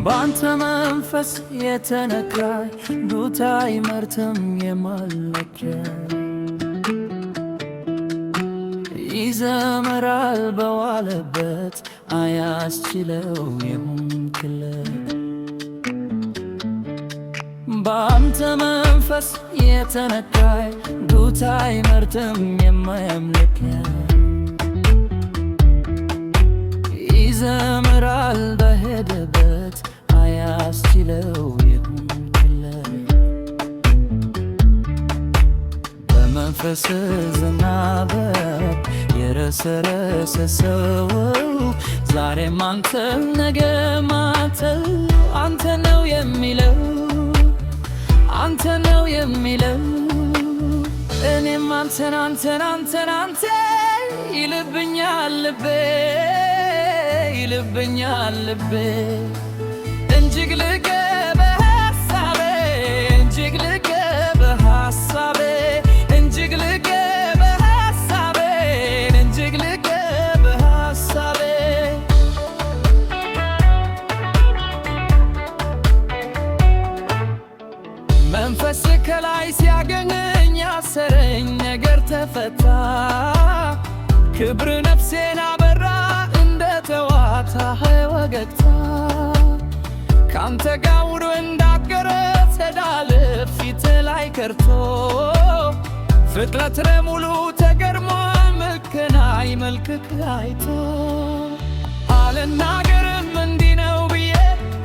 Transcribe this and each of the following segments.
ባንተ መንፈስ የተነካይ ዱታ ይመርትም የማለኪያ ይዘምራል በዋለበት አያስችለው የሆንክለት ባንተ መንፈስ የተነካይ ዱታ ይመርትም የማያምለኪያ ይዘምራል በሄደበት አያስችለው የሆንክለት በመንፈስ ዝናበት የረሰረሰ ሰው ዛሬም አንተ ነገም አንተ ነው የሚለው አንተ ነው የሚለው እኔም አንተን ይልብኛል ልቤ እንጅግ ልቀ በሐሳቤ እንጅግ ልቀ በሐሳቤ እንጅግ ልቀ በሐሳቤ እንጅግ ልቀ በሐሳቤ መንፈስ ከላይ ሲያገኘኝ ያሰረኝ ነገር ተፈታ ክብር ነፍሴን አበራ እንደ ተዋታ ወገግታ ካንተ ጋር ውሎ እንዳገረ ተዳለ ፊት ላይ ከርቶ ፍጥረት ለሙሉ ተገርሞ ምክናይ መልክክ አይቶ አልናገርም እንዲህ ነው ብዬ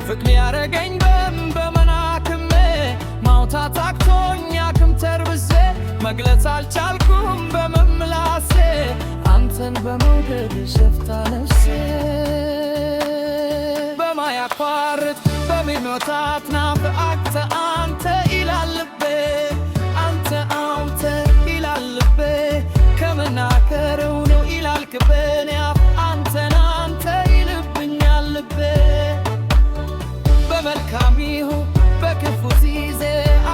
ፍቅር ያረገኝ በመናክሜ ማውታት አቅቶኝ አክም ተርብሴ መግለጽ አልቻልኩም በመምላሴ አንተን በመውደድ ሸፍታ ነፍሴ በማያቋርጥ በሚኖታት ናፍቆት አንተ ይላል ልቤ አንተ ይላል ልቤ ከመናገረው ነው ይላል ክበኔ አንተ ይልብኛል ልቤ በመልካም ይሁን በክፉ ጊዜ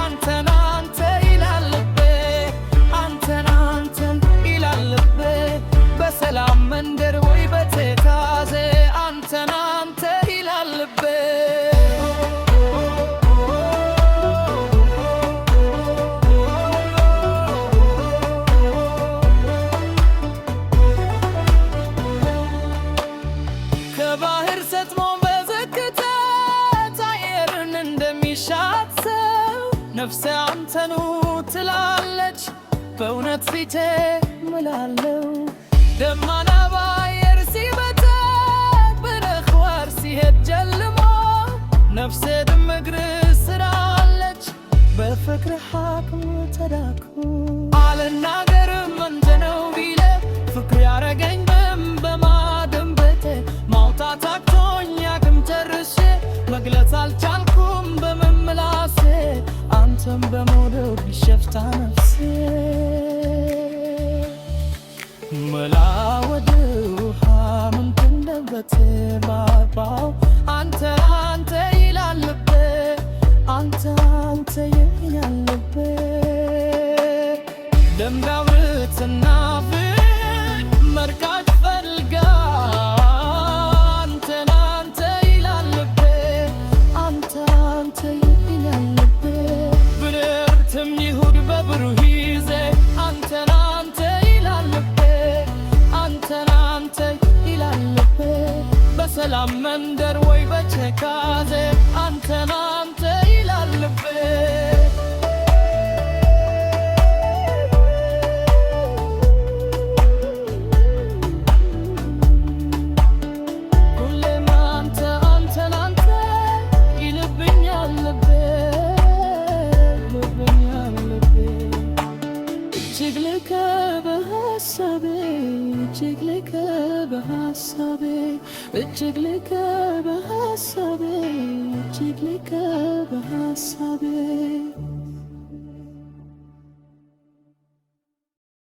አንተን ይላል ልቤ አንተን ይላል ልቤ በሰላም መንደር ወይ በትካዜ አንተን ይላል ልቤ ከባህር ሰጥሞ በዝግታት አየርን እንደሚሻት ሰው ነፍሴ አንተኑ ትላለች በእውነት ፊቴ ምላለው ደመና በአየር ሲበተን በረኽዋር ሲሄድ ጨልሞ ነፍሴ ድምግር ስራለች በፍቅር አቅም ተዳክሞ አልናገርም እንደ ነው ቢለ ፍቅር ያረገኝ በማደንበቴ ማውጣት አቅቶኝ አቅም ተርሼ መግለጽ አልቻልኩም በመምላሴ አንተም በመውደድ ሸፍታ ነፍሴ መላወድ ውሃ ምንትንደበት ባባው አንተ ይላል ልቤ አንተ ይላል ልቤ ደምዳውርትና መርካት ፈልጋ አንተ ይላል ልቤ አንተ ይላል ልቤ ብርትም ይሁድ በብሩህ ይዜ አንተ ይላል ልቤ አንተ ይላል ልቤ በሰላም መንደር ወይ በትካዜ አንተ ይላል ልቤ ሁሌም አንተ ይልብኛል ልቤ እጅግ ልቀ በሐሳቤ እጅግ ልቀ በሐሳቤ እጅግ ልቀ በሐሳቤ እጅግ ልቀ በሐሳቤ